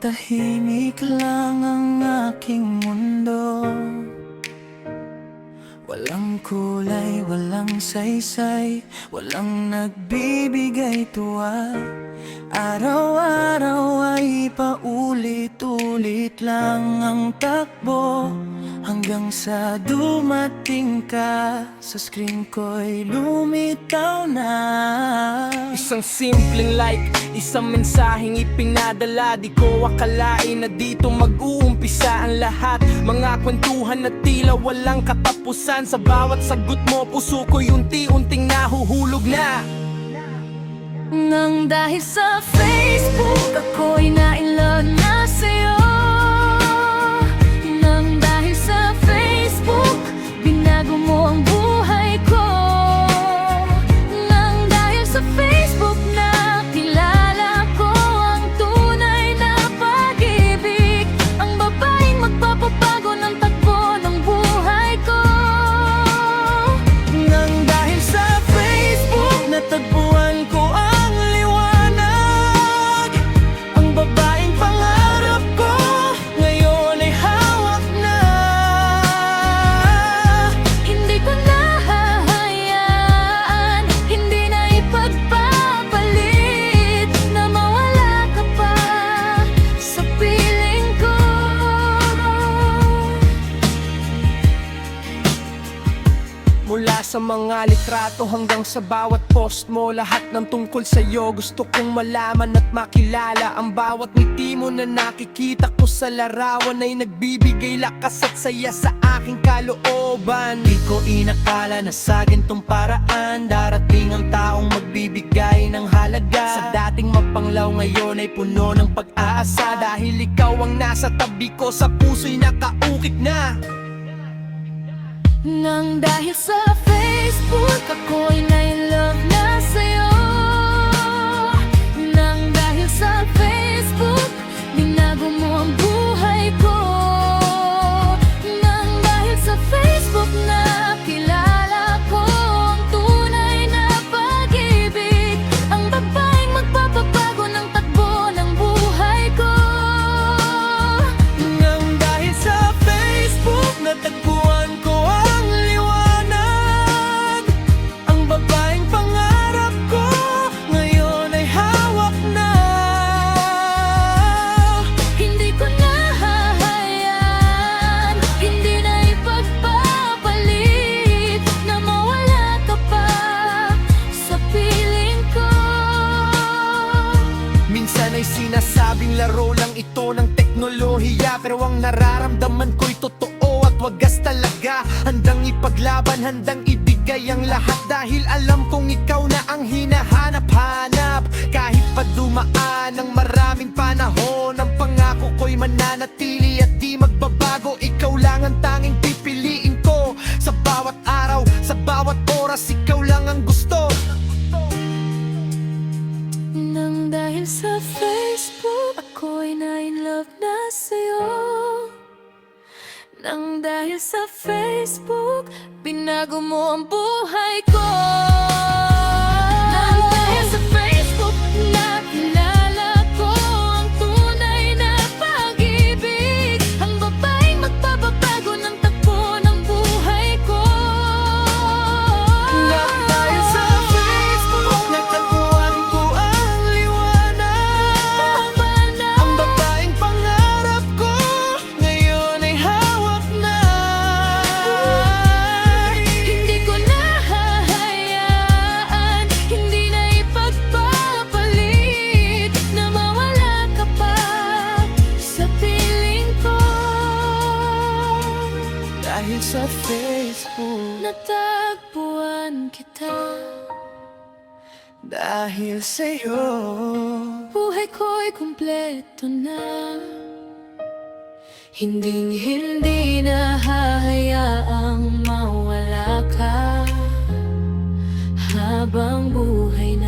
Tahimik lang ang aking mundo. Walang kulay, walang saysay, walang nagbibigay tuwa. Araw-araw ay paulit-ulit lang ang takbo, hanggang sa dumating ka. Sa screen ko'y lumitaw na isang simpleng like, isang mensaheng ipinadala. Di ko akalain na dito mag-uumpisa ang lahat. Mga kwentuhan na tila walang katapusan. Sa bawat sagot mo, puso ko'y unti-unting nahuhulog na. Nang dahil sa Facebook, ako'y na-in-love na sa'yo. Nang dahil sa Facebook, binago mo ang buhay ko. Nang dahil sa Facebook, nakilala ko ang tunay na pag-ibig, ang babaeng magpapabago ng takbo ng buhay ko. Nang dahil sa Facebook, natagpuan ko ang liwanag, ang babaeng pangarap ko ngayon ay hawak na. Hindi ko nahahayaan, hindi na ipagpapalit na mawala ka pa sa piling ko. Mula sa mga litrato hanggang sa bawat post mo, lahat ng tungkol sa'yo gusto kong malaman at makilala. Ang bawat ngiti mo na nakikita ko sa larawan ay nagbibigay lakas at saya sa aking kalooban. Di ko inakala na sa gintong paraan darating ang taong magbibigay ng halaga. Sa dating mapanglaw ngayon ay puno ng pag-asa, dahil ikaw ang nasa tabi ko, sa puso'y nakaukit na. Nang dahil sa Facebook, ako'y na-in-love na sa'yo. Nang dahil sa Facebook, binago mo ang buhay ko. Nang dahil sa Facebook, nakilala ko ang tunay na pag-ibig, ang babaeng magpapabago ng takbo ng buhay ko. Nang dahil sa Facebook, natagpuan ko ang liwanag, ang babaeng pangarap ko ngayon ay hawak na. Hindi ko nahahayaan, hindi na ipagpapalit na mawala ka pa sa piling ko. Minsan ay sinasabing laro lang ito ng teknolohiya, pero ang nararamdaman ko'y totoo at wagas talaga. Handang ipaglaban, handang ibigay ang lahat, dahil alam kong ikaw na ang hinahanap-hanap. Kahit pa dumaan ang maraming panahon, ang pangako ko'y mananatili at di magbabago. Ikaw lang ang tanging pipiliin ko sa bawat araw, sa bawat oras. Ikaw lang ang gusto. Nang dahil sa Facebook, ako'y na-in-love na sa'yo. Nang dahil sa Facebook, binago mo ang buhay ko. Nang dahil sa Facebook, nakilala ko ang tunay na pag-ibig, ang babaeng magpapabago ng takbo ng buhay ko. Nang dahil sa Facebook, natagpuan ko ang liwanag, ang babaeng pangarap ko ngayon ay hawak na. Hindi ko nahahayaan, hindi na ipagpapalit na mawala ka pa sa piling ko. Dahil sa Facebook, Natagpuan kita, dahil sa'yo, buhay ko'y kumpleto na. Hinding-hindi na hahayaang mawala ka habang buhay